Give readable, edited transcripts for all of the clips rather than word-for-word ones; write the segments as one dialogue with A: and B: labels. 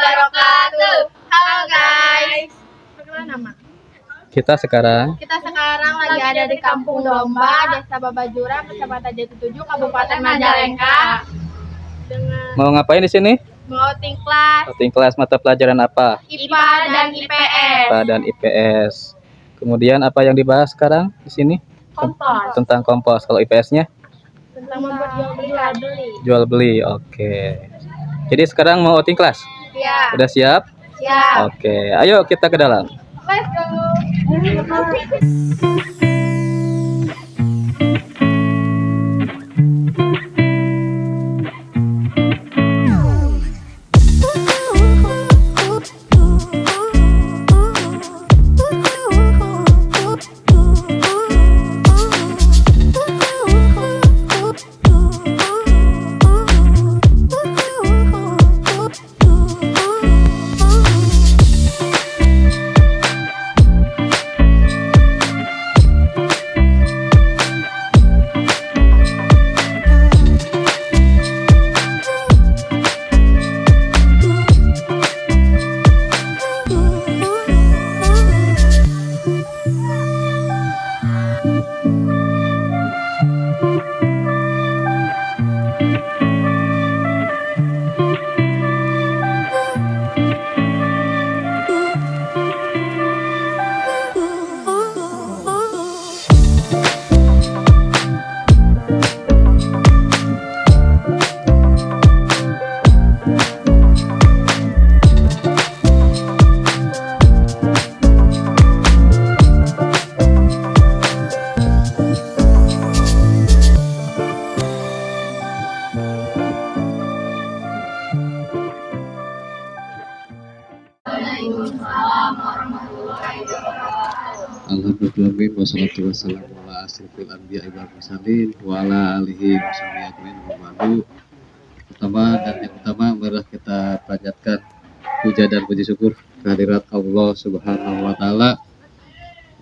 A: wabarakatuh. Halo guys. Perkenalan nama.
B: Kita sekarang
A: lagi ada di Kampung Domba, Desa Babajura, Kecamatan Jatitujuh, Kabupaten Majalengka.
B: mau ngapain di sini?
A: Mau kelas
B: Outing kelas mata pelajaran apa?
A: IPA dan IPS.
B: IPA dan IPS. Kemudian apa yang dibahas sekarang di sini?
A: Kompos.
B: Tentang kompos. Kalau IPS-nya?
A: Tentang membuat jual beli.
B: Jual beli. Oke. Jadi sekarang mau outing kelas?
A: Ya.
B: Udah siap?
A: Siap.
B: Oke. Ayo kita ke dalam.
A: Let's go.
C: Alhamdulillah wassalatu wassalamu ala asyrofil anbiya'i wal mursalin wa ala alihi washabihi ajmain wa ba'du. Yang utama marilah kita panjatkan puja dan puji syukur kehadirat Allah Subhanahu wa taala,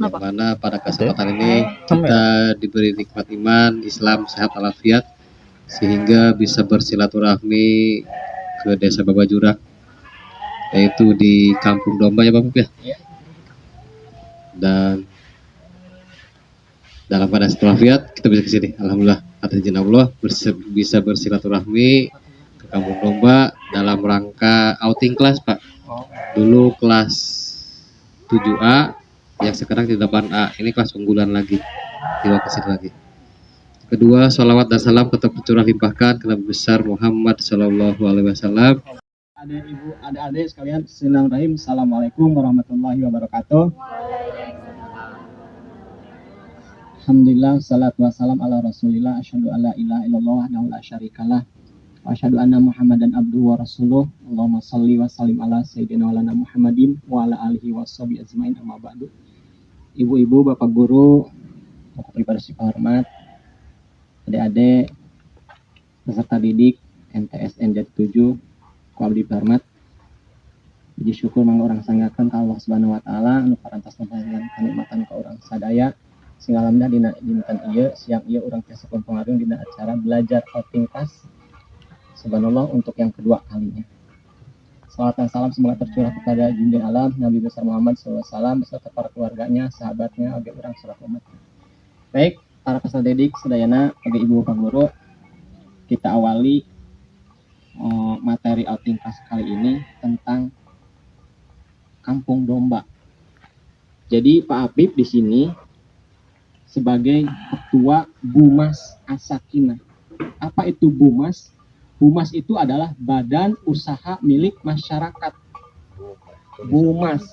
C: yang mana pada kesempatan ini kita diberi nikmat iman, Islam, sehat walafiat, sehingga bisa bersilaturahmi ke Desa Babajura, yaitu di Kampung Domba ya Bapak ya. Dan dalam keadaan walafiat kita bisa ke sini. Alhamdulillah atas izin Allah bisa bersilaturahmi ke Kampung Domba dalam rangka outing kelas Pak. Dulu kelas 7A, yang sekarang di 8A. Ini kelas unggulan lagi, dibawa ke sini lagi. Kedua, sholawat dan salam tetap tercurah limpahkan ke Nabi besar Muhammad Sallallahu Alaihi Wasallam.
D: Ibu, adik-adik sekalian, Bismillahirrahmanirrahim. Assalamualaikum warahmatullahi wabarakatuh. Alhamdulillah, salatu wassalam ala rasulillah, asyhadu alla ilaha illallah wahdahu la syarikalah, wa asyhadu anna Muhammadan abduhu wa rasuluh. Allahumma shalli wa sallim ala sayyidina wa lana Muhammadin wa ala alihi wa sahbihi ajmain, amma ba'du. Ibu-ibu, bapak guru, bapak pribadi hormat, adik-adik, peserta didik MTSN Jatitujuh, abdi hormat, puji syukur mangga orang sanggakeun ka Allah Subhanahu wa taala anu parantos memberikan kanikmatan ka urang sadaya, sehingga alhamdulillah dina dinten ieu siang ieu urang tiasa pengaruh dina acara belajar outing kelas subhanallah untuk yang kedua kalinya. Salawat dan salam semoga tercurah kepada junjungan alam Nabi besar Muhammad SAW beserta para keluarganya, sahabatnya, bagi orang salat umat. Baik, para peserta didik sedayana, bagi ibu bapak guru, kita awali materi outing kelas kali ini tentang Kampung Domba. Jadi Pak Habib di sini sebagai ketua Bumas As-Sakinah. Apa itu Bumas? Bumas itu adalah badan usaha milik masyarakat. Bumas.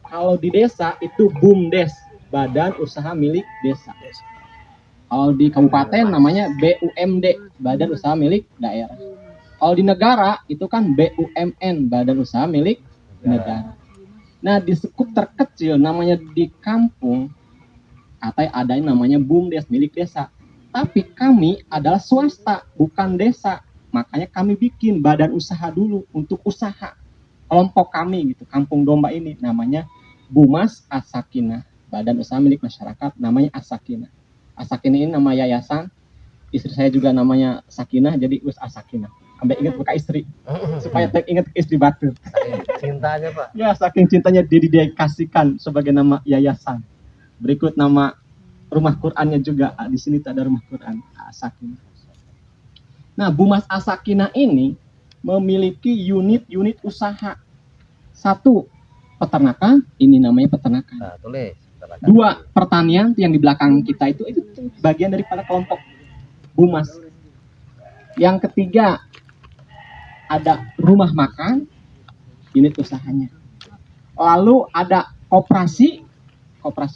D: Kalau di desa itu BUMDes, badan usaha milik desa. Kalau di kabupaten namanya BUMD, badan usaha milik daerah. Kalau di negara itu kan BUMN, badan usaha milik negara. Nah, di sekup terkecil namanya di kampung, ada yang namanya BUMDes, milik desa. Tapi kami adalah swasta, bukan desa. Makanya kami bikin badan usaha dulu untuk usaha. Kelompok kami gitu, Kampung Domba ini namanya Bumas As-Sakinah, badan usaha milik masyarakat namanya As-Sakinah. As-Sakinah ini nama yayasan. Istri saya juga namanya Sakinah, jadi Us As-Sakinah. sampai ingat buka istri supaya ingat istri batur.
E: Cintanya Pak.
D: Ya, saking cintanya didedikasikan sebagai nama yayasan. Berikut nama rumah Qur'annya juga. Di sini tak ada rumah Qur'an. As-Sakinah. Nah, Bumas As-Sakinah ini memiliki unit-unit usaha. Satu, peternakan. Ini namanya peternakan.
E: Nah, tulis.
D: Dua, pertanian yang di belakang kita itu bagian daripada kelompok Bumas. Yang ketiga, ada rumah makan, unit usahanya. Lalu ada koperasi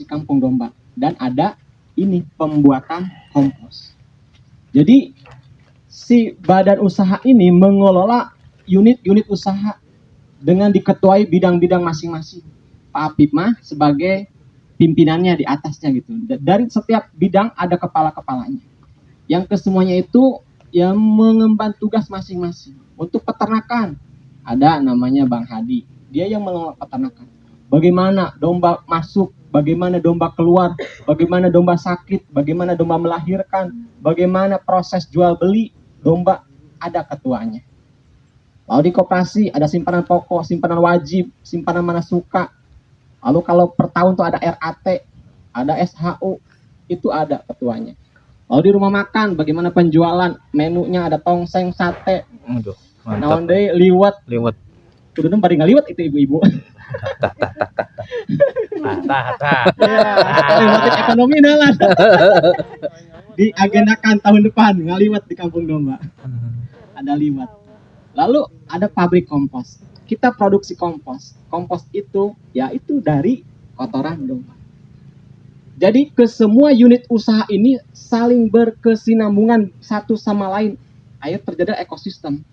D: Kampung Domba, dan ada ini pembuatan kompos. Jadi si badan usaha ini mengelola unit-unit usaha dengan diketuai bidang-bidang masing-masing. Pak Apip mah sebagai pimpinannya di atasnya gitu. Dari setiap bidang ada kepala-kepalanya. Yang kesemuanya itu yang mengemban tugas masing-masing. Untuk peternakan ada namanya Bang Hadi. Dia yang mengelola peternakan. Bagaimana domba masuk, bagaimana domba keluar, bagaimana domba sakit, bagaimana domba melahirkan, bagaimana proses jual beli domba, ada ketuanya. Lalu di koperasi ada simpanan pokok, simpanan wajib, simpanan mana suka. Lalu kalau per tahun tuh ada RAT, ada SHU, itu ada ketuanya. Lalu di rumah makan, bagaimana penjualan, menunya ada tongseng, sate,
B: Aduh,
D: naon
B: mantap.
D: deui liwet.
B: Liwet.
D: Kudu bari ngaliwet itu ibu-ibu.
E: Tah.
D: Ya, motif ekonomi nalan. Diagendakan tahun depan ngaliwet di Kampung Domba. Ada liwet. Lalu ada pabrik kompos. Kita produksi kompos. Kompos itu yaitu dari kotoran domba. Jadi ke semua unit usaha ini saling berkesinambungan satu sama lain. Ayo terjadi ekosistem.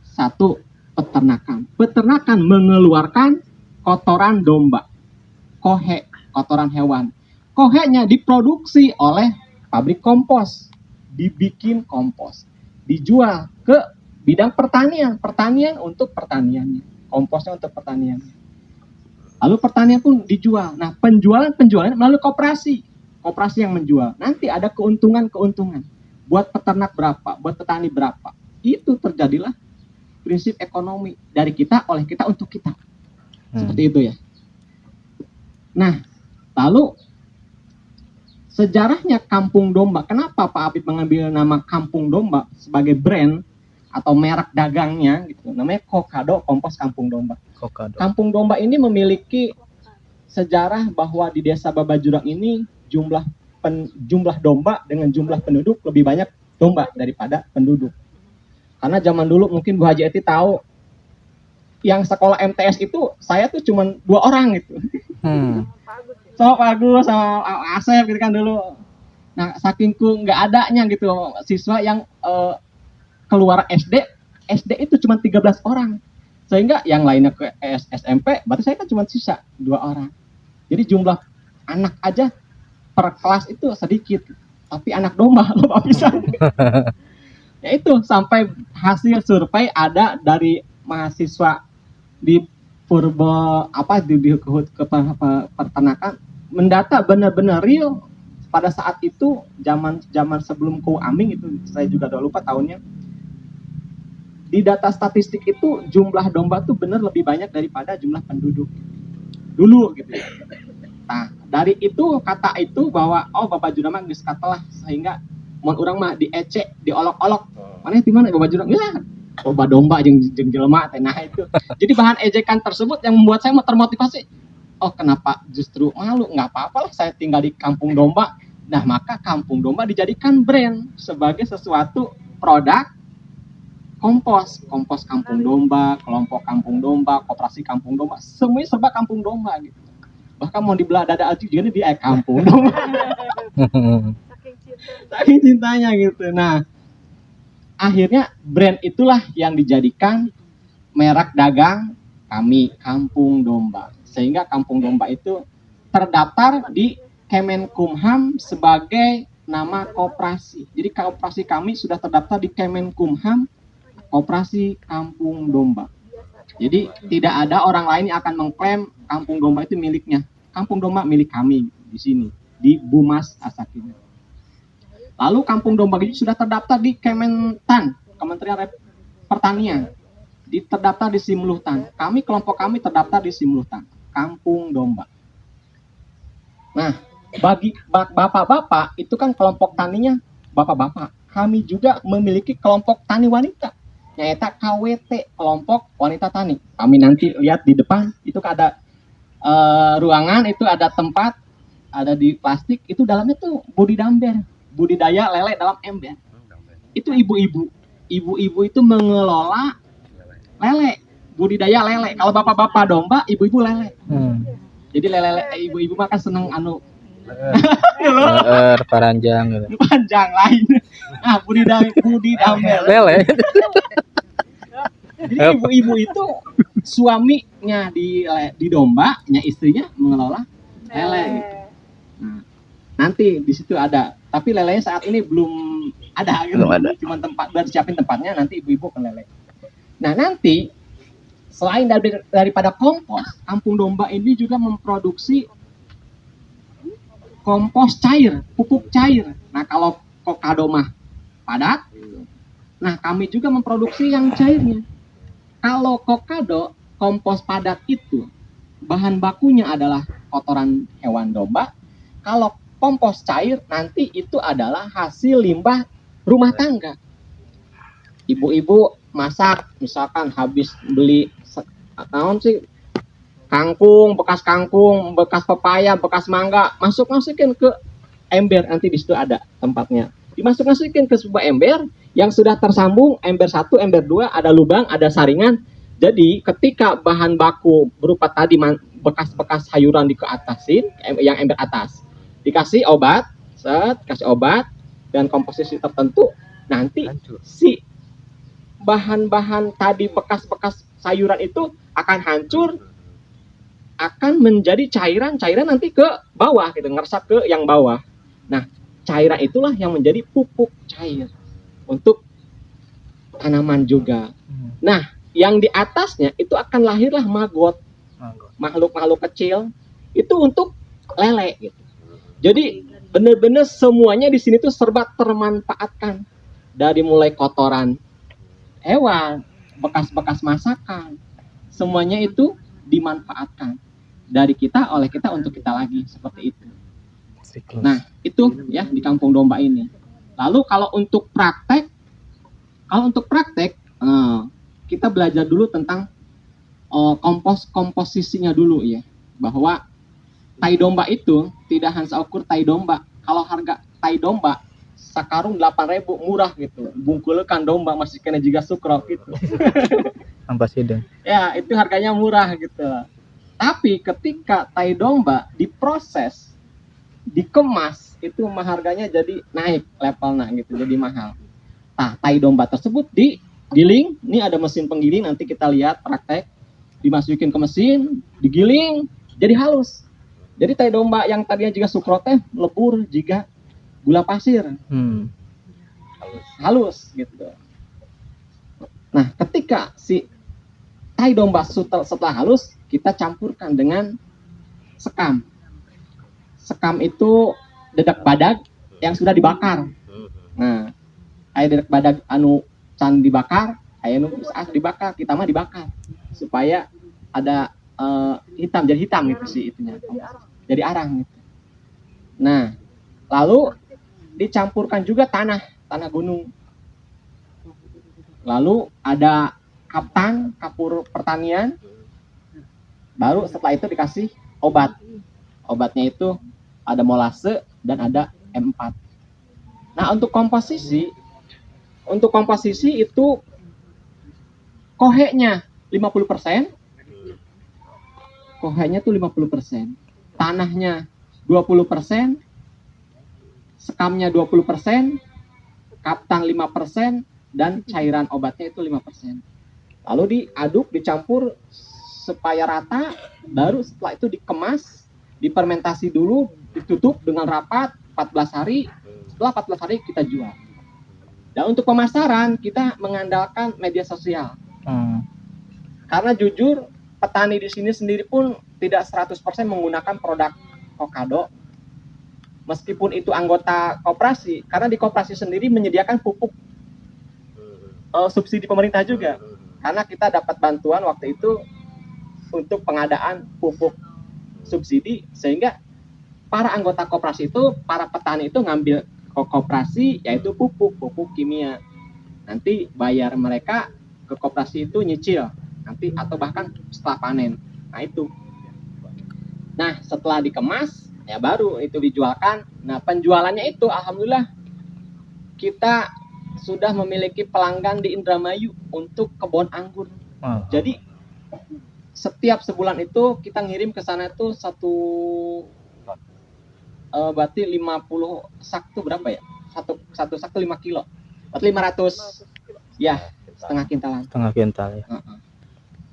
D: Satu, peternakan. Peternakan mengeluarkan kotoran domba. Kohe, kotoran hewan. Kohenya diproduksi oleh pabrik kompos. Dibikin kompos. Dijual ke bidang pertanian. Pertanian untuk pertaniannya. Komposnya untuk pertaniannya. Lalu pertanian pun dijual. Nah, penjualan melalui koperasi. Koperasi yang menjual. Nanti ada keuntungan. Buat peternak berapa, buat petani berapa. Itu terjadilah prinsip ekonomi dari kita, oleh kita, untuk kita. Seperti itu ya. Nah, lalu sejarahnya Kampung Domba. Kenapa Pak Apip mengambil nama Kampung Domba sebagai brand atau merek dagangnya gitu. Namanya Kokado Kompos Kampung Domba.
B: Kokado.
D: Kampung Domba ini memiliki sejarah bahwa di Desa Babajurang ini jumlah domba dengan jumlah penduduk lebih banyak domba daripada penduduk. Karena zaman dulu mungkin Bu Haji Eti tahu yang sekolah MTS itu saya tuh cuma 2 orang gitu. So Pak Agus sama Asep gitu kan dulu. Nah, sakingku nggak adanya gitu siswa yang keluar SD itu cuma 13 orang. Sehingga yang lainnya ke SMP, berarti saya kan cuma sisa 2 orang. Jadi jumlah anak aja per kelas itu sedikit. Tapi anak domba lupa pisan. Ya itu sampai hasil survei ada dari mahasiswa di peternakan mendata benar-benar real pada saat itu zaman sebelum KUU Aming itu saya juga udah lupa tahunnya. Di data statistik itu jumlah domba tuh benar lebih banyak daripada jumlah penduduk dulu gitu ya. Nah, dari itu kata itu bahwa Babajurang mah geus katelah sehingga mun urang mah diecek, diolok-olok. Maneh di mana Babajurang? Ya, loba domba jeung jelema teh. Nah itu. Jadi bahan ejekan tersebut yang membuat saya termotivasi. Oh, kenapa justru malu? Enggak apa-apa lah saya tinggal di Kampung Domba. Nah, maka Kampung Domba dijadikan brand sebagai sesuatu produk kompos Kampung Domba, kelompok Kampung Domba, koperasi Kampung Domba, semuanya serba Kampung Domba gitu. Bahkan mau dibelah dada aja jadi di Kampung Domba. Saking cintanya gitu. Nah, akhirnya brand itulah yang dijadikan merek dagang kami Kampung Domba. Sehingga Kampung Domba itu terdaftar di Kemenkumham sebagai nama koperasi. Jadi koperasi kami sudah terdaftar di Kemenkumham Koperasi Kampung Domba. Jadi tidak ada orang lain yang akan mengklaim Kampung Domba itu miliknya. Kampung Domba milik kami di sini, di Bumas As-Sakinah. Lalu Kampung Domba itu sudah terdaftar di Kementan, Kementerian pertanian, terdaftar di Simluhtan. Kelompok kami terdaftar di Simluhtan, Kampung Domba. Nah, bagi bapak-bapak itu kan kelompok taninya bapak-bapak. Kami juga memiliki kelompok tani wanita, yaitu KWT, kelompok wanita tani. Kami nanti lihat di depan itu ada ruangan, itu ada tempat, ada di plastik, itu dalamnya tuh budidaya lele dalam ember. Itu ibu-ibu itu mengelola lele, budidaya lele. Kalau bapak-bapak domba, ibu-ibu lele. Jadi lele ibu-ibu makan seneng
B: Paranjang gitu.
D: panjang lain. Nah, budidaya
B: Lele.
D: Jadi ibu-ibu itu suaminya di dombanya, istrinya mengelola lele gitu. Nah, nanti di situ ada, tapi lelenya saat ini belum ada gitu.
B: Belum ada.
D: Cuma tempat udah disiapin tempatnya, nanti ibu-ibu ke lele. Nah, nanti selain daripada kompos, Kampung Domba ini juga memproduksi kompos cair, pupuk cair. Nah, kalau kokado mah padat, nah kami juga memproduksi yang cairnya. Kalau kokado, kompos padat itu bahan bakunya adalah kotoran hewan domba. Kalau kompos cair nanti itu adalah hasil limbah rumah tangga. Ibu-ibu masak, misalkan habis beli kangkung, bekas pepaya, bekas mangga, masukin ke ember, nanti di situ ada tempatnya. Masukin ke sebuah ember yang sudah tersambung, ember 1, ember 2, ada lubang, ada saringan. Jadi ketika bahan baku berupa tadi bekas-bekas sayuran dikeatasin, yang ember atas, dikasih obat, kasih obat dan komposisi tertentu, nanti si bahan-bahan tadi bekas-bekas sayuran itu akan hancur, akan menjadi cairan nanti ke bawah gitu, ngeresap ke yang bawah. Nah, cairan itulah yang menjadi pupuk cair untuk tanaman juga. Nah, yang di atasnya itu akan lahirlah maggot, makhluk-makhluk kecil itu untuk lele gitu. Jadi benar-benar semuanya di sini tuh serba termanfaatkan, dari mulai kotoran hewan, bekas-bekas masakan, semuanya itu dimanfaatkan dari kita, oleh kita, untuk kita lagi, seperti itu. Nah, itu ya di Kampung Domba ini. Lalu kalau untuk praktek, kita belajar dulu tentang komposisinya dulu ya, bahwa tai domba itu tidak hanya ukur tai domba. Kalau harga tai domba sakarung 8.000 murah gitu, bungkulkan domba masih kena juga sukro gitu.
B: Ambasideng.
D: Ya, itu harganya murah gitu. Tapi ketika tai domba diproses, dikemas, itu harganya jadi naik levelnya gitu, jadi mahal. Nah, tai domba tersebut digiling, ini ada mesin penggiling, nanti kita lihat praktek, dimasukin ke mesin, digiling, jadi halus. Jadi tai domba yang tadinya juga sukrote lebur juga gula pasir. Halus gitu. Nah, ketika si tai domba setelah halus, kita campurkan dengan sekam. Sekam itu dedak badag yang sudah dibakar. Nah, air dedak badag anu can dibakar, air anu dibakar, kita mah dibakar supaya ada hitam, jadi hitam gitu sih itunya. Jadi arang gitu. Nah, lalu dicampurkan juga tanah gunung. Lalu ada kapur pertanian. Baru setelah itu dikasih obat. Obatnya itu ada molase dan ada M4. Nah, untuk komposisi itu kohenya 50%. Kohenya tuh 50%. Tanahnya 20%. Sekamnya 20%, kaptan 5%, dan cairan obatnya itu 5%. Lalu diaduk, dicampur supaya rata, baru setelah itu dikemas, difermentasi dulu, ditutup dengan rapat 14 hari. Setelah 14 hari kita jual. Dan untuk pemasaran kita mengandalkan media sosial. Karena jujur petani di sini sendiri pun tidak 100% menggunakan produk kokado. Meskipun itu anggota koperasi, karena di koperasi sendiri menyediakan pupuk subsidi pemerintah juga, karena kita dapat bantuan waktu itu untuk pengadaan pupuk subsidi, sehingga para anggota koperasi itu, para petani itu ngambil ke koperasi yaitu pupuk kimia, nanti bayar mereka ke koperasi itu nyicil nanti atau bahkan setelah panen. Nah itu, nah setelah dikemas ya baru itu dijualkan. Nah penjualannya itu alhamdulillah kita sudah memiliki pelanggan di Indramayu untuk kebun anggur. Jadi setiap sebulan itu kita ngirim ke sana itu berarti 50 sak itu berapa ya? Satu sak itu 5 kilo. Berarti 500 ya, setengah kintalan.
B: Setengah kintal ya.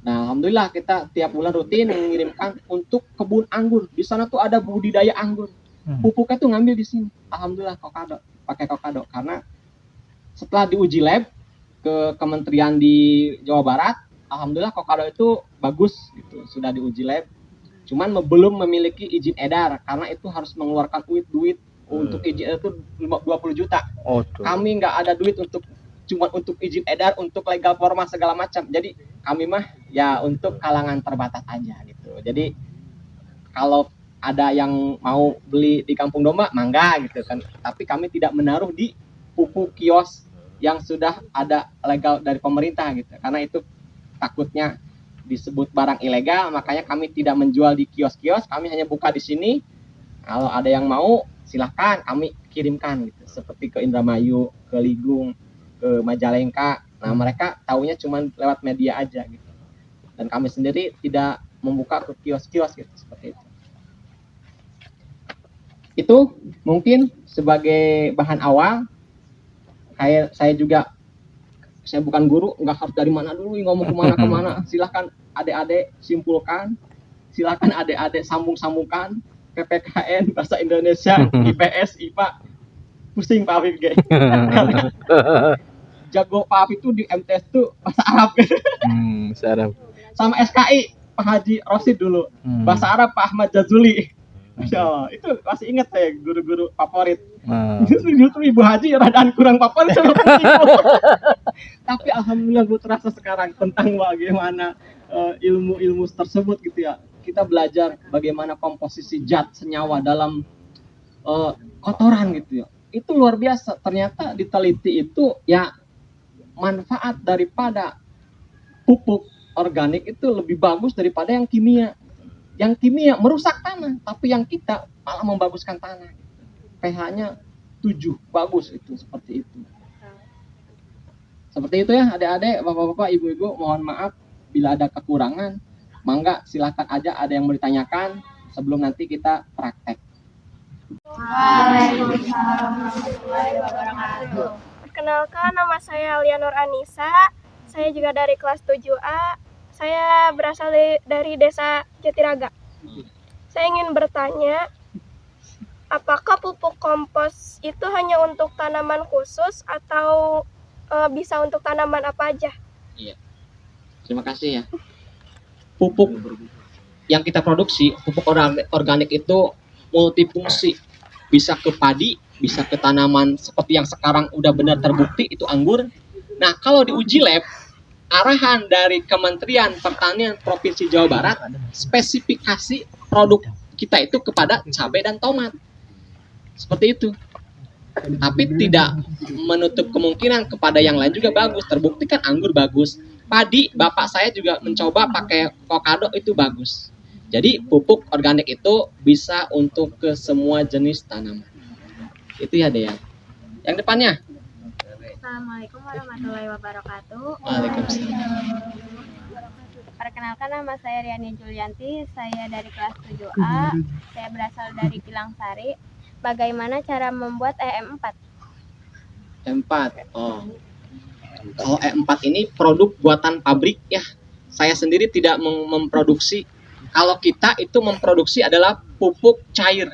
D: Nah, alhamdulillah kita tiap bulan rutin mengirimkan untuk kebun anggur. Di sana tuh ada budidaya anggur. Pupuknya tuh ngambil di sini. Alhamdulillah pakai kokado, karena setelah diuji lab ke kementerian di Jawa Barat, alhamdulillah kokado itu bagus gitu, sudah diuji lab. Cuman belum memiliki izin edar, karena itu harus mengeluarkan duit untuk izin edar itu 20 juta. Kami nggak ada duit cuma untuk izin edar, untuk legal formal segala macam. Jadi kami mah ya untuk kalangan terbatas aja gitu. Jadi kalau ada yang mau beli di Kampung Domba, mangga gitu kan. Tapi kami tidak menaruh di pupuk kios yang sudah ada legal dari pemerintah gitu. Karena itu takutnya disebut barang ilegal, makanya kami tidak menjual di kios-kios, kami hanya buka di sini. Kalau ada yang mau silahkan kami kirimkan gitu, seperti ke Indramayu, ke Ligung, ke Majalengka. Nah mereka taunya cuma lewat media aja gitu, dan kami sendiri tidak membuka ke kios-kios gitu, seperti itu. Itu mungkin sebagai bahan awal. Kayak saya bukan guru, nggak harus dari mana dulu ngomong kemana. Silahkan adik-adik simpulkan, silahkan adik-adik sambung-sambungkan PPKN, bahasa Indonesia, IPS, IPA. Pusing Pak Afif guys. Jago Pak Afif itu di MTS tuh bahasa Arab.
B: Bahasa Arab.
D: Sama SKI Pak Haji Rosid dulu, bahasa Arab Pak Ahmad Jazuli. Masya Allah, itu masih ingat saya guru-guru favorit. Justru Ibu Haji radaan kurang favorit sama tapi alhamdulillah gue terasa sekarang tentang bagaimana ilmu-ilmu tersebut gitu ya. Kita belajar bagaimana komposisi zat senyawa dalam kotoran gitu ya. Itu luar biasa. Ternyata diteliti itu ya manfaat daripada pupuk organik itu lebih bagus daripada yang kimia. Yang kimia merusak tanah, tapi yang kita malah membaguskan tanah. pH-nya 7, bagus itu, seperti itu. Seperti itu ya adik-adik, bapak-bapak, ibu-ibu, mohon maaf bila ada kekurangan. Mangga silakan aja ada yang mau ditanyakan sebelum nanti kita praktek.
A: Waalaikumsalam warahmatullahi wabarakatuh.
F: Perkenalkan, nama saya Lianur Anissa. Saya juga dari kelas 7A. Saya berasal dari desa Jatiraga. Saya ingin bertanya, apakah pupuk kompos itu hanya untuk tanaman khusus atau bisa untuk tanaman apa aja?
D: Iya. Terima kasih ya. Pupuk yang kita produksi, pupuk organik itu multifungsi. Bisa ke padi, bisa ke tanaman seperti yang sekarang udah benar terbukti itu anggur. Nah, kalau diuji lab, arahan dari Kementerian Pertanian Provinsi Jawa Barat, spesifikasi produk kita itu kepada cabai dan tomat. Seperti itu. Tapi tidak menutup kemungkinan kepada yang lain juga bagus. Terbukti kan anggur bagus. Padi, bapak saya juga mencoba pakai kokado, itu bagus. Jadi pupuk organik itu bisa untuk ke semua jenis tanaman. Itu ya Dea. Yang depannya.
A: Assalamualaikum warahmatullahi wabarakatuh.
D: Waalaikumsalam.
A: Perkenalkan, nama saya Riani Julianti, saya dari kelas 7A, saya berasal dari Pilangsari. Bagaimana cara membuat EM4?
D: E4. Oh. Kalau E4 ini produk buatan pabrik ya. Saya sendiri tidak memproduksi. Kalau kita itu memproduksi adalah pupuk cair.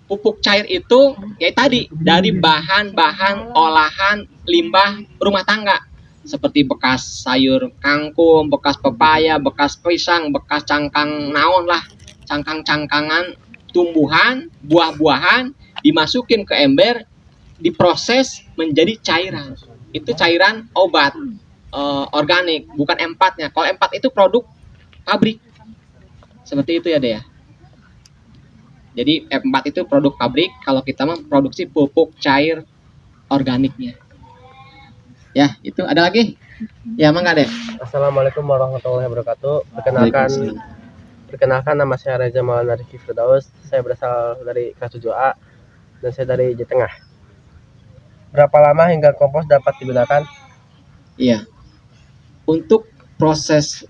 D: Pupuk cair itu ya tadi dari bahan-bahan olahan limbah rumah tangga. Seperti bekas sayur kangkung, bekas pepaya, bekas pisang, bekas cangkang naon lah. Cangkang-cangkangan tumbuhan, buah-buahan dimasukin ke ember, diproses menjadi cairan. Itu cairan obat. organik, bukan M4-nya. Kalau M4 itu produk pabrik. Seperti itu ya, Dea. Jadi M4 itu produk pabrik, kalau kita memproduksi pupuk cair organiknya. Ya, itu ada lagi? Ya, mangga deh.
E: Assalamualaikum warahmatullahi wabarakatuh. Perkenalkan nama saya Reza Maulana Rifki Firdaus. Saya berasal dari kelas 7A dan saya dari Jawa Tengah. Berapa lama hingga kompos dapat digunakan?
D: Iya. Untuk proses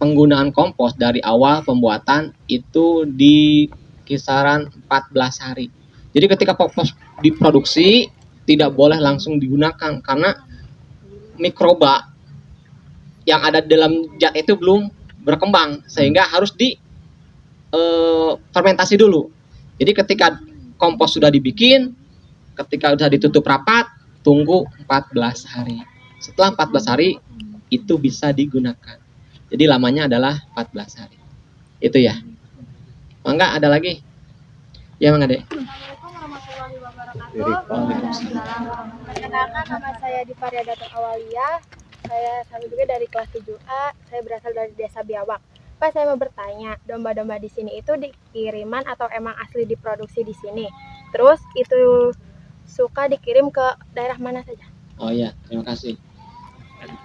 D: penggunaan kompos dari awal pembuatan itu di kisaran 14 hari. Jadi ketika kompos diproduksi tidak boleh langsung digunakan karena mikroba yang ada dalam zat itu belum berkembang sehingga harus di fermentasi dulu. Jadi ketika kompos sudah dibikin, ketika sudah ditutup rapat, tunggu 14 hari. Setelah 14 hari itu bisa digunakan. Jadi lamanya adalah 14 hari. Itu ya. Mangga ada lagi? Ya mangga deh.
A: Assalamualaikum warahmatullahi wabarakatuh. Perkenalkan nama saya Diva Riadatul Awaliyah. Saya juga dari kelas 7A. Saya berasal dari Desa Biawak. Pak, saya mau bertanya, domba-domba di sini itu dikiriman atau emang asli diproduksi di sini? Terus itu suka dikirim ke daerah mana saja?
D: Oh iya, terima kasih.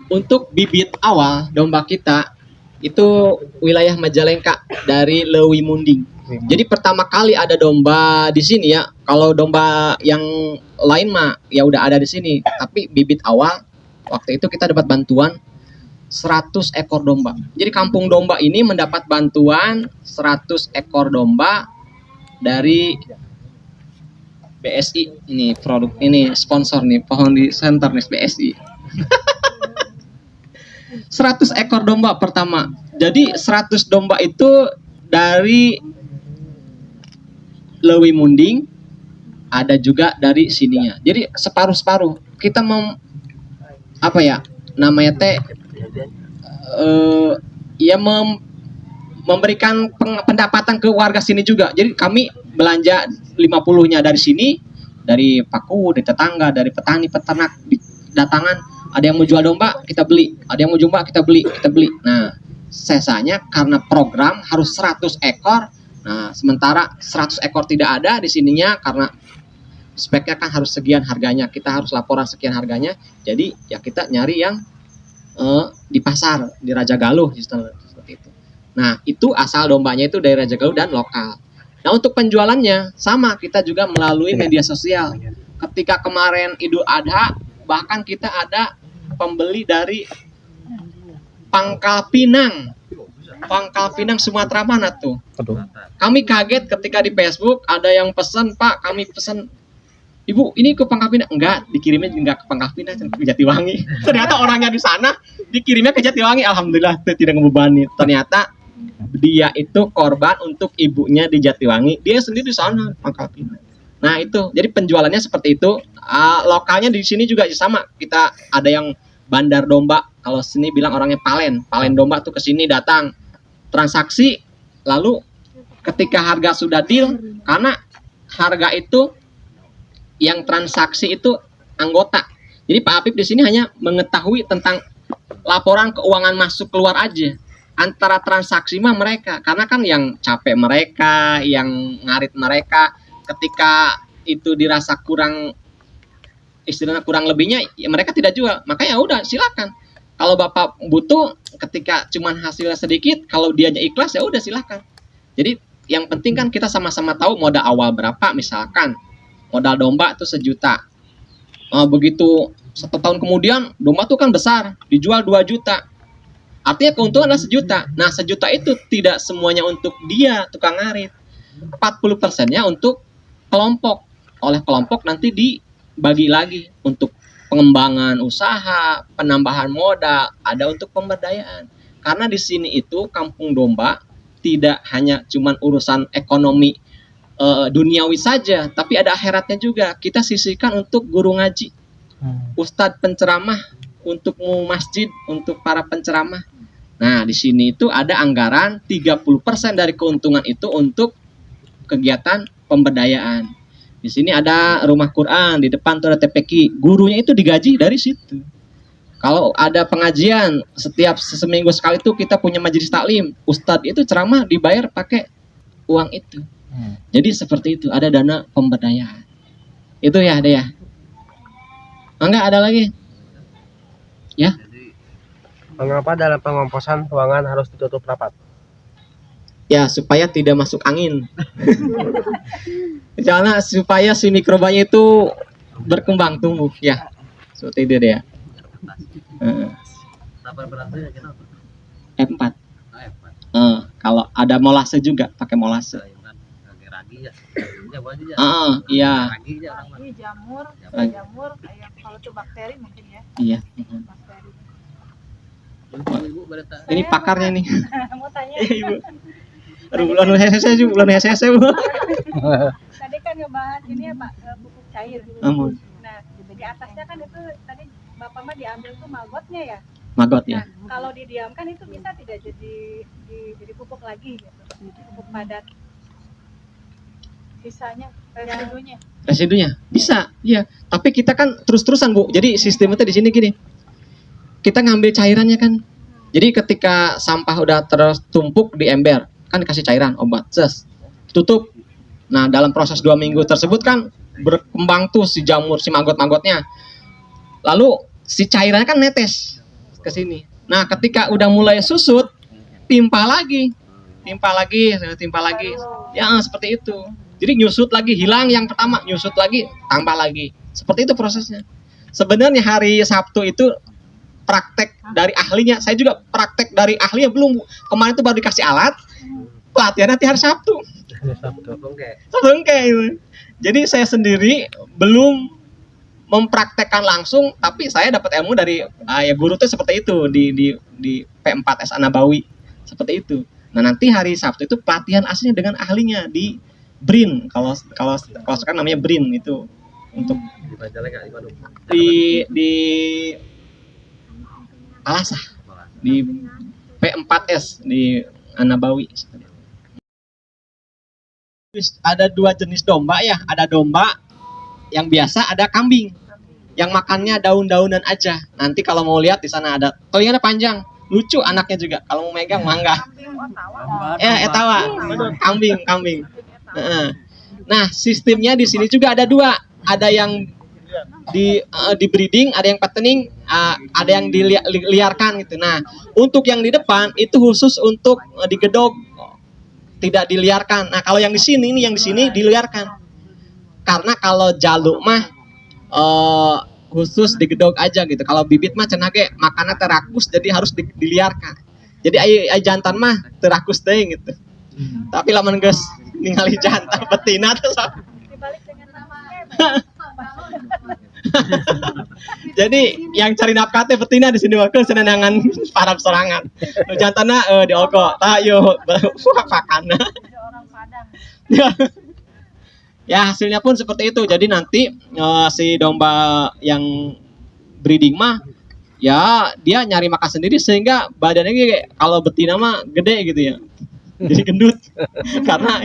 D: Untuk bibit awal domba kita itu wilayah Majalengka dari Lewi Munding. Jadi pertama kali ada domba di sini ya. Kalau domba yang lain mah ya udah ada di sini. Tapi bibit awal waktu itu kita dapat bantuan 100 ekor domba. Jadi kampung domba ini mendapat bantuan 100 ekor domba dari BSI. Ini produk ini sponsor nih, pohon di center nih BSI. 100 ekor domba pertama. Jadi 100 domba itu dari Lewi Munding, ada juga dari sininya. Jadi separuh-separuh. Kita apa ya? Namanya teh memberikan pendapatan ke warga sini juga. Jadi kami belanja 50-nya dari sini, dari paku, dari tetangga, dari petani, peternak, datangan. Ada yang mau jual domba, kita beli. Ada yang mau domba, kita beli. Nah, sisanya karena program harus 100 ekor. Nah, sementara 100 ekor tidak ada di sininya karena speknya kan harus sekian harganya. Kita harus laporan sekian harganya. Jadi ya kita nyari yang di pasar, di Raja Galuh seperti itu. Nah, itu asal dombanya itu dari Raja Galuh dan lokal. Nah, untuk penjualannya sama, kita juga melalui media sosial. Ketika kemarin Idul Adha, bahkan kita ada pembeli dari Pangkal Pinang, Sumatera mana tuh? Kami kaget ketika di Facebook ada yang pesan, Pak, kami pesan, Ibu, ini ke Pangkal Pinang? Enggak, dikirimnya enggak ke Pangkal Pinang, ke Jatiwangi. Ternyata orangnya di sana, dikirimnya ke Jatiwangi. Alhamdulillah, tidak ngebebani. Ternyata dia itu korban untuk ibunya di Jatiwangi. Dia sendiri di sana, Pangkal Pinang. Nah itu, jadi penjualannya seperti itu. Lokalnya di sini juga sama. Kita ada yang bandar domba. Kalau sini bilang orangnya palen domba tuh ke sini datang transaksi. Lalu ketika harga sudah deal, karena harga itu yang transaksi itu anggota. Jadi Pak Apip di sini hanya mengetahui tentang laporan keuangan masuk keluar aja. Antara transaksi mah mereka, karena kan yang capek mereka, yang ngarit mereka. Ketika itu dirasa kurang, istilahnya kurang lebihnya, ya mereka tidak jual. Makanya udah silakan. Kalau Bapak butuh, ketika cuman hasilnya sedikit, kalau dianya ikhlas ya udah silakan. Jadi yang penting kan kita sama-sama tahu modal awal berapa. Misalkan modal domba itu 1 juta. Begitu 1 tahun kemudian domba tuh kan besar, dijual 2 juta. Artinya keuntungan adalah 1 juta. Nah 1 juta itu tidak semuanya untuk dia tukang ngarit. 40%-nya untuk kelompok. Oleh kelompok nanti dibagi lagi untuk pengembangan usaha, penambahan modal, ada untuk pemberdayaan. Karena di sini itu kampung domba tidak hanya cuman urusan ekonomi duniawi saja, tapi ada akhiratnya juga. Kita sisihkan untuk guru ngaji, ustadz penceramah, untuk masjid, untuk para penceramah. Nah, di sini itu ada anggaran 30% dari keuntungan itu untuk kegiatan pemberdayaan. Di sini ada rumah Quran, di depan tuh ada TPQ. Gurunya itu digaji dari situ. Kalau ada pengajian setiap seminggu sekali itu kita punya majelis taklim, ustadz itu ceramah dibayar pakai uang itu. Jadi seperti itu, ada dana pemberdayaan. Itu ya, ada ya. Enggak ada lagi. Ya.
E: Mengapa dalam pengomposan ruangan harus ditutup rapat?
D: Ya, supaya tidak masuk angin. Karena supaya si mikrobanya itu berkembang tumbuh ya. Seperti itu dia. F4. Kalau ada molase juga pakai molase. Iya.
G: Jamur, kayak kalau itu bakteri mungkin ya.
D: Iya.
G: Bakteri.
D: Ini pakarnya nih.
G: Mau tanya,
D: Ibu. Aduh, belum hese Bu.
G: tadi kan ngebahas ini ya Pak, pupuk cair.
D: Amun.
G: Nah, di atasnya kan itu tadi Bapak mah diambil tuh magotnya ya.
D: Magot
G: Nah,
D: ya.
G: kalau didiamkan itu bisa tidak jadi pupuk lagi gitu. Pupuk padat. Sisanya, residunya.
D: Residunya bisa, iya. Tapi kita kan terus-terusan Bu. Jadi sistemnya di sini gini. Kita ngambil cairannya kan. Jadi ketika sampah udah tertumpuk di ember, kan dikasih cairan obat, tutup. Nah dalam proses 2 minggu tersebut kan berkembang tuh si jamur, si maggot-maggotnya. Lalu si cairannya kan netes ke sini. Nah ketika udah mulai susut, timpa lagi. Ya seperti itu. Jadi nyusut lagi, hilang yang pertama, nyusut lagi, tambah lagi. Seperti itu prosesnya. Sebenarnya hari Sabtu itu praktek dari ahlinya. Saya juga praktek dari ahlinya belum. Kemarin itu baru dikasih alat. Pelatihan nanti hari Sabtu. Sebengke. Jadi saya sendiri belum mempraktekkan langsung, tapi saya dapat ilmu dari ya guru tuh seperti itu di P4S Anabawi. Seperti itu. Nah, nanti hari Sabtu itu pelatihan aslinya dengan ahlinya di BRIN. Kalau sekarang namanya BRIN itu untuk di Alasah, di P4S di Anabawi. Ada 2 jenis domba ya, ada domba yang biasa, ada kambing yang makannya daun-daunan aja. Nanti kalau mau lihat di sana ada telinganya panjang, lucu anaknya juga. Kalau mau megang mangga. Ya, etawa. Kambing. Nah, sistemnya di sini juga ada 2. Ada yang di breeding, ada yang fattening, ada yang diliarkan gitu. Nah, untuk yang di depan itu khusus untuk digedog, tidak diliarkan. Nah, kalau yang di sini diliarkan. Karena kalau jaluk mah khusus digedog aja gitu. Kalau bibit mah cenah ge makannya terakus jadi harus diliarkan. Jadi ai jantan mah terakus teh gitu. Tapi lamun geus ningali jantan betina tuh
G: Dibalik dengan namanya.
D: jadi yang cari nafkah teh betina di sini waktu senenangan para serangan. Nu jantana diogo. Tah yo pakana.
G: Orang Padang.
D: Ya hasilnya pun seperti itu. Jadi nanti si domba yang breeding mah ya dia nyari makan sendiri sehingga badannya kayak kalau betina mah gede gitu ya. Jadi gendut. Karena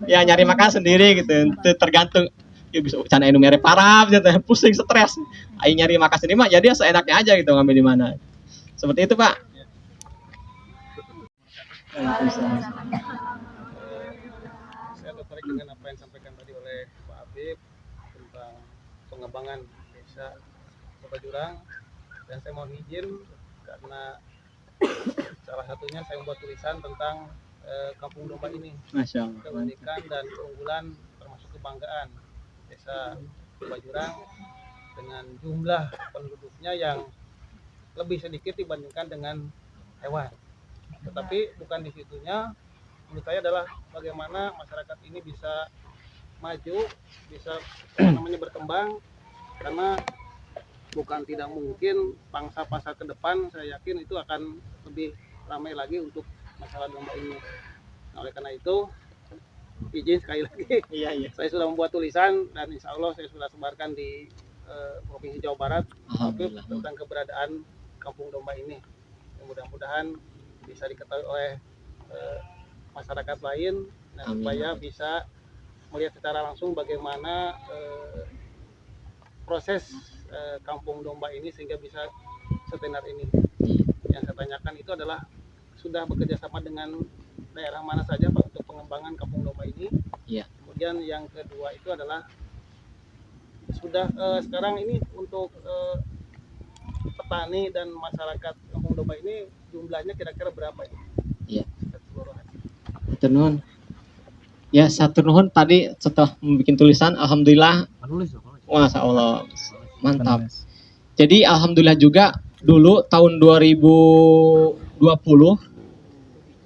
D: ya nyari makan sendiri gitu. Tergantung ya bisa cana anu mere parah gitu, pusing stres. Ai nyari makan sendiri mah jadi seenaknya aja gitu ngambil di mana. Seperti itu, Pak.
H: Saya tertarik dengan apa yang disampaikan tadi oleh Pak Habib tentang pengembangan desa Kota Jurang, dan saya mohon izin karena salah satunya saya membuat tulisan tentang kampung domba ini,
D: Masya Allah.
H: keunikan dan keunggulan termasuk kebanggaan desa Kota Jurang dengan jumlah penduduknya yang lebih sedikit dibandingkan dengan hewan. Tetapi bukan di situnya, menurut saya adalah bagaimana masyarakat ini bisa maju, bisa berkembang, karena bukan tidak mungkin pangsa pasar ke depan saya yakin itu akan lebih ramai lagi untuk masalah domba ini. Nah, oleh karena itu izin sekali lagi, saya sudah membuat tulisan dan insya Allah saya sudah sebarkan di Provinsi Jawa Barat tentang keberadaan kampung domba ini. Mudah-mudahan bisa diketahui oleh masyarakat lain, nah, supaya bisa melihat secara langsung bagaimana proses kampung domba ini sehingga bisa setenar ini. Yang saya tanyakan itu adalah sudah bekerja sama dengan daerah mana saja Pak untuk pengembangan kampung domba ini?
D: Iya.
H: Kemudian yang kedua itu adalah sudah sekarang ini untuk petani dan masyarakat kampung domba ini jumlahnya kira-kira berapa ini?
D: Iya.
H: Keseluruhan.
D: Tenun. Ya, satu nuhun tadi setelah membuat tulisan, alhamdulillah, masya Allah, mantap. Jadi alhamdulillah juga dulu tahun 2020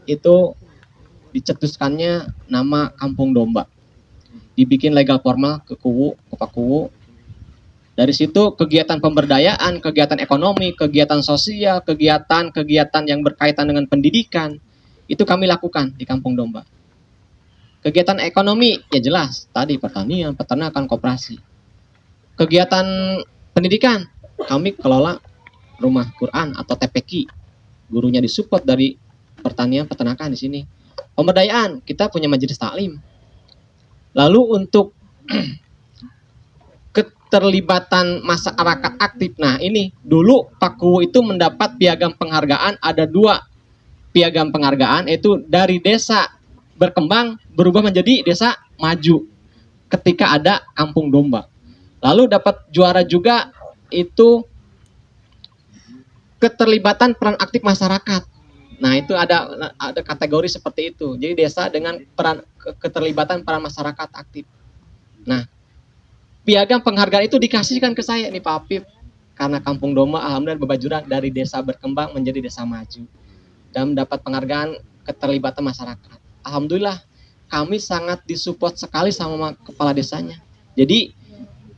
D: itu dicetuskannya nama Kampung Domba. Dibikin legal formal ke Kuwu, ke Pak Kuwu. Dari situ kegiatan pemberdayaan, kegiatan ekonomi, kegiatan sosial, kegiatan yang berkaitan dengan pendidikan itu kami lakukan di Kampung Domba. Kegiatan ekonomi ya jelas tadi pertanian, peternakan, koperasi. Kegiatan pendidikan kami kelola rumah Quran atau TPQ. Gurunya disupport dari pertanian, peternakan di sini. Pemberdayaan kita punya majelis taklim. Lalu untuk keterlibatan masyarakat aktif. Nah ini dulu Pak Kuwu itu mendapat piagam penghargaan, ada 2 piagam penghargaan, yaitu dari desa berkembang berubah menjadi desa maju ketika ada Kampung Domba. Lalu dapat juara juga itu keterlibatan peran aktif masyarakat. Nah itu ada kategori seperti itu. Jadi desa dengan peran keterlibatan peran masyarakat aktif. Nah piagam penghargaan itu dikasihkan ke saya nih Pak Apip, karena Kampung Domba alhamdulillah berbajuran dari desa berkembang menjadi desa maju dan mendapat penghargaan keterlibatan masyarakat. Alhamdulillah kami sangat disupport sekali sama kepala desanya. Jadi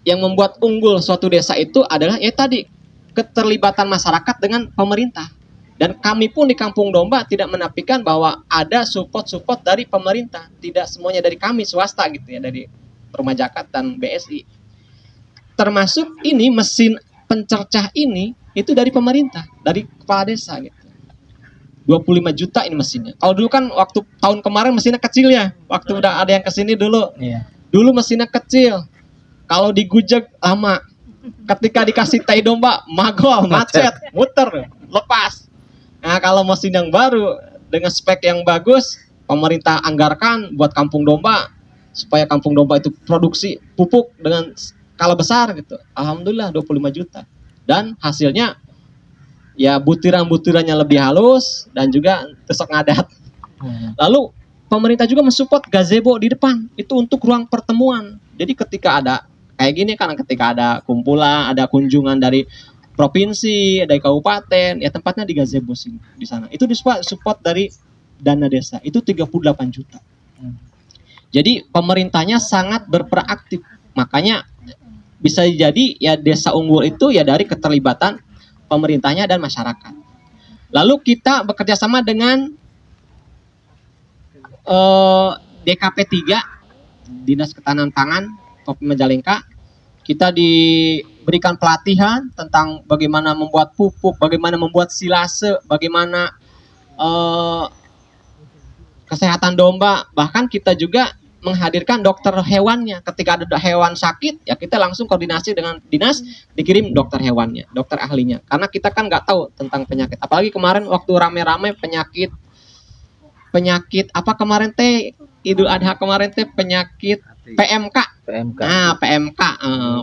D: yang membuat unggul suatu desa itu adalah ya tadi keterlibatan masyarakat dengan pemerintah. Dan kami pun di Kampung Domba tidak menafikan bahwa ada support dari pemerintah. Tidak semuanya dari kami swasta gitu ya, dari Rumah Zakat dan BSI. Termasuk ini mesin pencercah ini itu dari pemerintah, dari kepala desa gitu. 25 juta ini mesinnya. Kalau dulu kan waktu tahun kemarin mesinnya kecil ya. Waktu udah ada yang kesini dulu.
B: Iya.
D: Dulu mesinnya kecil. Kalau digujek lama. Ketika dikasih tai domba, magol, macet, muter, lepas. Nah kalau mesin yang baru dengan spek yang bagus, pemerintah anggarkan buat Kampung Domba supaya Kampung Domba itu produksi pupuk dengan skala besar gitu. Alhamdulillah 25 juta. Dan hasilnya ya butiran-butirannya lebih halus dan juga tusuk ngadat. Lalu pemerintah juga mensupport gazebo di depan. Itu untuk ruang pertemuan. Jadi ketika ada kayak gini kan, ketika ada kumpulan, ada kunjungan dari provinsi, dari kabupaten, ya tempatnya di gazebo sini di sana. Itu disupport dari dana desa. Itu 38 juta. Jadi pemerintahnya sangat berperan. Makanya bisa jadi ya desa unggul itu ya dari keterlibatan pemerintahnya dan masyarakat. Lalu kita bekerja sama dengan DKP 3, Dinas Ketahanan Pangan Kopi Majalengka. Kita diberikan pelatihan tentang bagaimana membuat pupuk, bagaimana membuat silase, bagaimana kesehatan domba. Bahkan kita juga menghadirkan dokter hewannya. Ketika ada hewan sakit, ya kita langsung koordinasi dengan dinas, dikirim dokter hewannya, dokter ahlinya. Karena kita kan nggak tahu tentang penyakit. Apalagi kemarin waktu rame-rame penyakit apa kemarin teh Idul Adha kemarin teh penyakit PMK. Nah PMK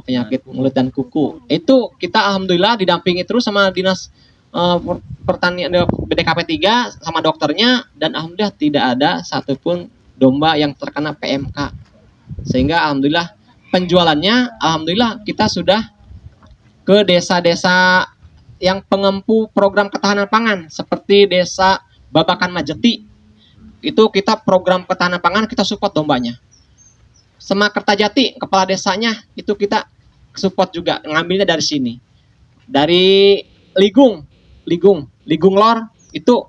D: penyakit mulut dan kuku. Itu kita alhamdulillah didampingi terus sama dinas pertanian BDKP 3 sama dokternya, dan alhamdulillah tidak ada satupun domba yang terkena PMK. Sehingga alhamdulillah penjualannya alhamdulillah kita sudah ke desa-desa yang pengempu program ketahanan pangan seperti desa Babakan Majeti. Itu kita program ketahanan pangan kita support dombanya. Semakertajati kepala desanya itu kita support juga, ngambilnya dari sini. Dari Ligung Lor itu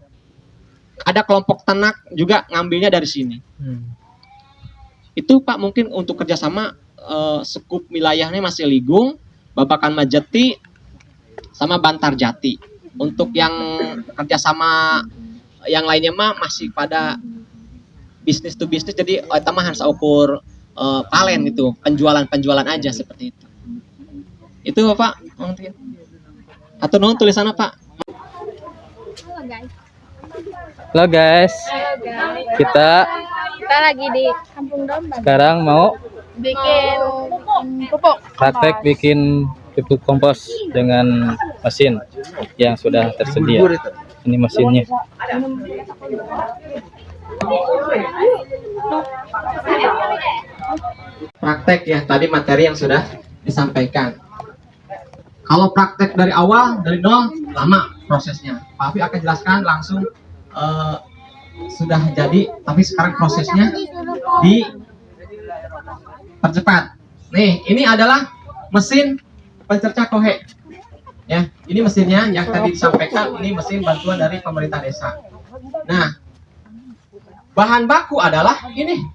D: ada kelompok ternak juga ngambilnya dari sini. Itu Pak mungkin untuk kerjasama sekup wilayahnya masih Ligung, Babakan Majeti, sama Bantar Jati. Untuk yang kerjasama yang lainnya mah masih pada bisnis to bisnis, jadi utama harus ukur palen itu penjualan aja seperti itu. Itu Bapak mungkin. Atau non tulisan apa?
B: Halo guys, kita
A: Kita lagi di Kampung Domba.
B: sekarang mau
A: Bikin pupuk.
B: praktek bikin pupuk kompos dengan mesin yang sudah tersedia. Ini mesinnya.
D: Praktek ya, tadi materi yang sudah disampaikan. Kalau praktek dari awal, dari nol, lama prosesnya. Pak Afi akan jelaskan langsung sudah jadi, tapi sekarang prosesnya dipercepat. Nih, ini adalah mesin pencerca kohe. Ya, ini mesinnya yang tadi disampaikan, ini mesin bantuan dari pemerintah desa. Nah, bahan baku adalah ini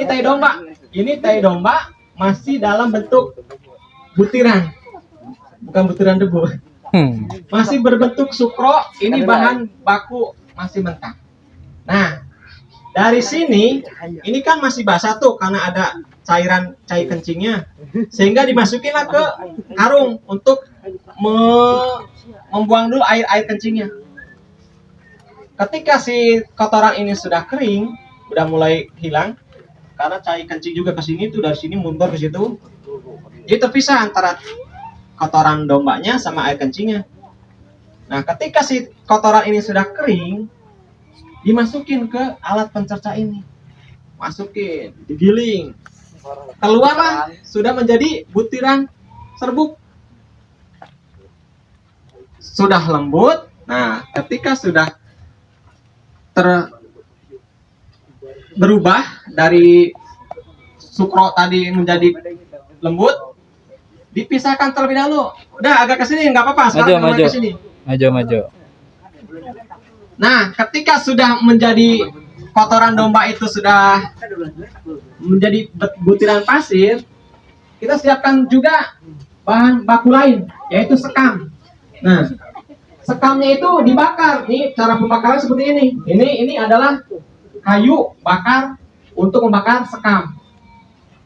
D: tai domba. Ini tai domba masih dalam bentuk butiran, bukan butiran debu. Masih berbentuk sukro. Ini bahan baku masih mentah. Nah, dari sini ini kan masih basah tuh karena ada cairan cair kencingnya, sehingga dimasukinlah ke karung untuk membuang dulu air kencingnya. Ketika si kotoran ini sudah kering, udah mulai hilang, karena cair kencing juga ke sini tuh, dari sini mundur ke situ. Jadi terpisah antara kotoran dombanya sama air kencingnya. Nah, ketika si kotoran ini sudah kering, dimasukin ke alat pencerca ini. Masukin, digiling. Keluarlah, sudah menjadi butiran serbuk. Sudah lembut. Nah, ketika sudah berubah dari sukro tadi menjadi lembut, dipisahkan terlebih dahulu. Udah agak ke sini nggak apa-apa. Sekarang
B: Maju.
D: ke sini.
B: Maju.
D: Nah, ketika sudah menjadi kotoran domba itu sudah menjadi butiran pasir, kita siapkan juga bahan baku lain, yaitu sekam. Nah, sekamnya itu dibakar. Nih cara pembakaran seperti ini. Ini adalah kayu bakar untuk membakar sekam.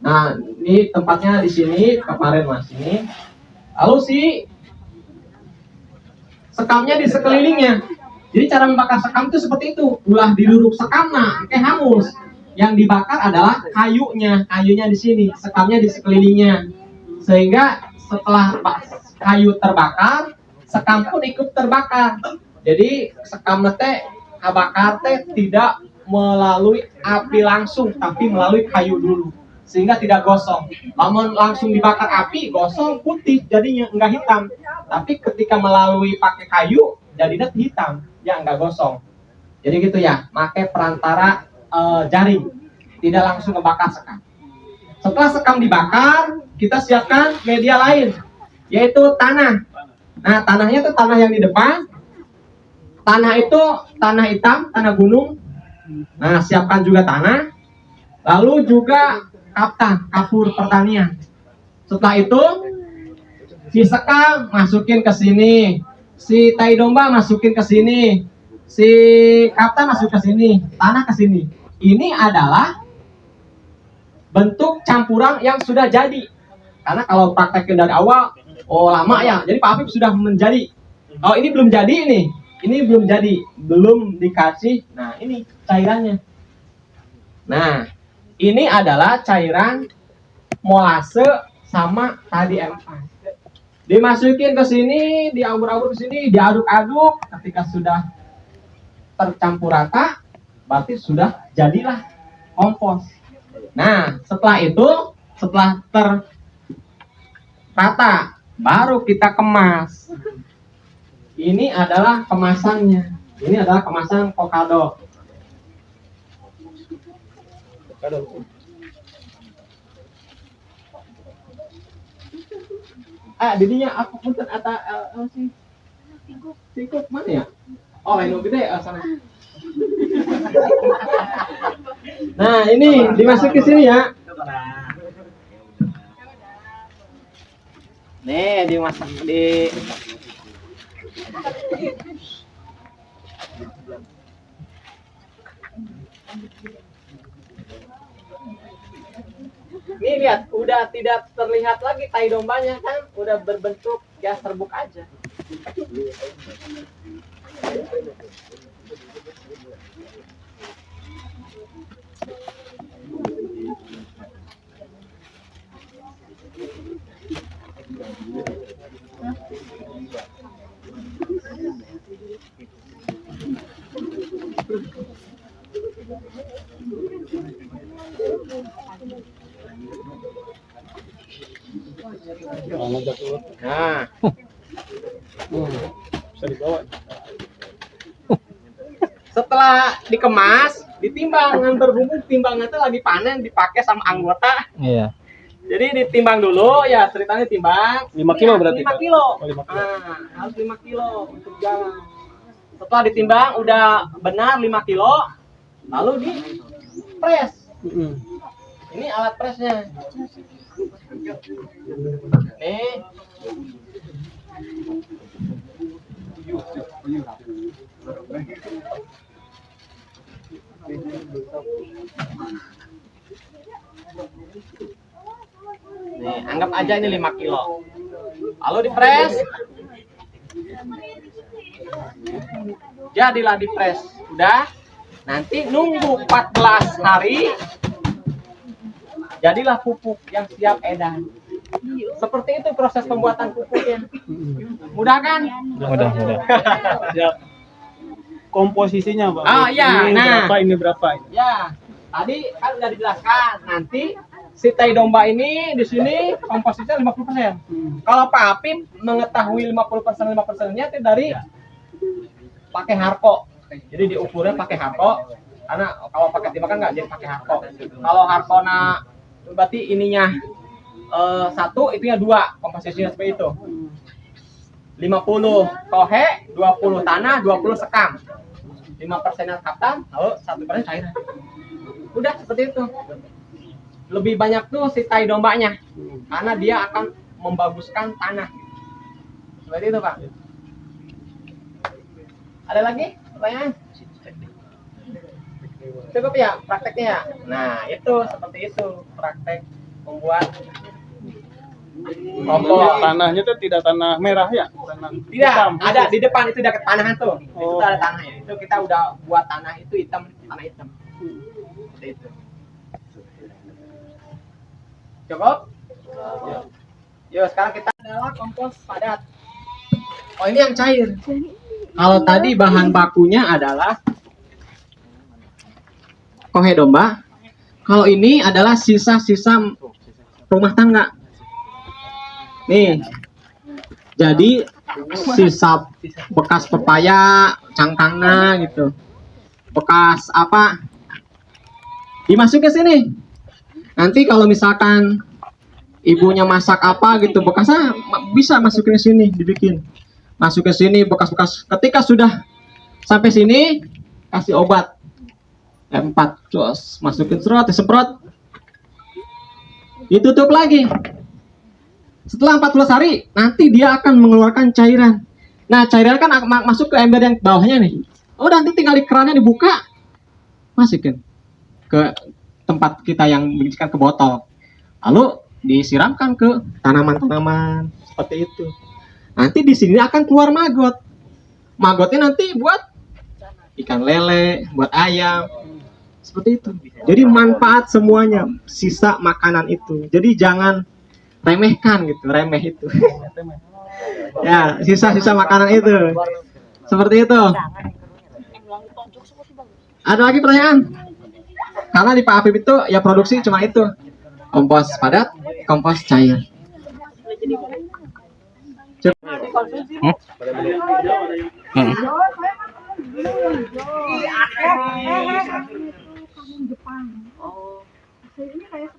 D: Nah, ini tempatnya di sini, kemarin mas ini. Lalu si sekamnya di sekelilingnya. Jadi cara membakar sekam itu seperti itu. Ulah diduduk sekam, nah, kayak hangus. Yang dibakar adalah kayunya di sini, sekamnya di sekelilingnya. Sehingga setelah kayu terbakar, sekam pun ikut terbakar. Jadi sekam teh bakar teh tidak melalui api langsung, tapi melalui kayu dulu, sehingga tidak gosong. Namun langsung dibakar api, gosong putih jadinya, enggak hitam. Tapi ketika melalui pakai kayu, jadinya hitam, ya enggak gosong. Jadi gitu ya, pakai perantara jaring, tidak langsung ngebakar sekam. Setelah sekam dibakar, kita siapkan media lain, yaitu tanah. Nah, tanahnya itu tanah yang di depan. Tanah itu tanah hitam, tanah gunung. Nah, siapkan juga tanah. Lalu juga kapur pertanian. Setelah itu, si sekam masukin ke sini, si tai domba masukin ke sini, si kaptan masuk ke sini, tanah ke sini. Ini adalah bentuk campuran yang sudah jadi. Karena kalau praktekin dari awal, lama ya. Jadi Pak Afif sudah menjadi. Oh, ini belum jadi nih. Ini belum jadi, belum dikasih. Nah, ini cairannya. Nah, ini adalah cairan molase sama tadi M4. Dimasukin ke sini, diabur-abur ke sini, diaduk-aduk. Ketika sudah tercampur rata, berarti sudah jadilah kompos. Nah, setelah itu, setelah terrata, baru kita kemas. Ini adalah kemasannya. Ini adalah kemasan kokado. Didinya apa punten ata si singkup mana ya? Oh, lain gede sana. Nah, ini dimasuk ke sini ya. Nih, dimasak di Ini lihat, udah tidak terlihat lagi tai dombanya kan, udah berbentuk gas serbuk aja.
E: Nah,
H: Bisa dibawa.
E: setelah dikemas, ditimbang dengan berhubung timbangan itu lagi panen dipakai sama anggota.
B: Iya.
E: Jadi ditimbang dulu ya, ceritanya timbang
H: 5 kilo berarti,
E: 5
H: Pak?
E: kilo.
H: Oh, 5 kilo.
E: Nah, harus 5 kilo untuk jalan. Setelah ditimbang udah benar 5 kilo, lalu di press. Ini alat presnya. Nih. Nih, anggap aja ini 5 kilo. Lalu dipres. Jadilah dipres. Udah. Nanti nunggu 14 hari. Jadilah pupuk yang siap edar. Seperti itu proses pembuatan pupuknya. Mudah kan?
B: Mudah.
H: Siap. Komposisinya, Pak.
E: Ah, iya.
H: Ini
E: Nah.
H: berapa, ini berapa.
E: Ya, tadi kan udah dijelaskan. Nanti si tai domba ini di sini komposisinya 50%. Kalau Pak Apip mengetahui 50%-nya itu dari pakai harko. Jadi diukurnya pakai harko. Karena kalau pakai timah kan nggak jadi pakai harko. Kalau harkona berarti ininya 1, itunya 2, komposisinya seperti itu. 50 tohe, 20 tanah, 20 sekam. 5% kaptan, lalu 1% cairan. Udah seperti itu. Lebih banyak tuh si tai dombanya, karena dia akan membaguskan tanah. Seperti itu, Pak. Ada lagi pertanyaan? Cukup ya prakteknya ya. Nah, itu seperti itu praktek membuat kompos.
H: Tanahnya tuh tidak tanah merah ya? Tanah
E: Tidak,
H: hitam.
E: ada di depan itu dekat tanahan tuh. Itu
H: Oh.
E: tuh ada tanahnya. Itu kita udah buat tanah itu hitam, tanah hitam. Seperti itu. Cukup? Yuk, sekarang kita adalah kompos padat. Oh, ini yang cair. Kalau tadi bahan bakunya adalah kohe domba. Kalau ini adalah sisa-sisa rumah tangga. Nih. Jadi sisa bekas pepaya, cangkangna gitu. Bekas apa? Dimasukin ke sini. Nanti kalau misalkan ibunya masak apa gitu, bekasnya bisa masukin ke sini, dibikin. Masuk ke sini bekas-bekas. Ketika sudah sampai sini, kasih obat. M4, terus masukin serot, disemprot. Ditutup lagi. Setelah 14 hari, nanti dia akan mengeluarkan cairan. Nah, cairan kan masuk ke ember yang bawahnya nih. Oh, nanti tinggal di kerannya dibuka. Masukin ke tempat kita yang bijikan ke botol. Lalu disiramkan ke tanaman-tanaman seperti itu. Nanti di sini akan keluar maggot. Maggotnya nanti buat ikan lele, buat ayam. Seperti itu. Jadi manfaat semuanya, sisa makanan itu. Jadi jangan remehkan gitu, remeh itu. Ya, sisa-sisa makanan itu. Seperti itu. Ada lagi pertanyaan? Karena di Pak Apip itu ya produksi cuma itu. Kompos padat, kompos cair.
G: Ini kayak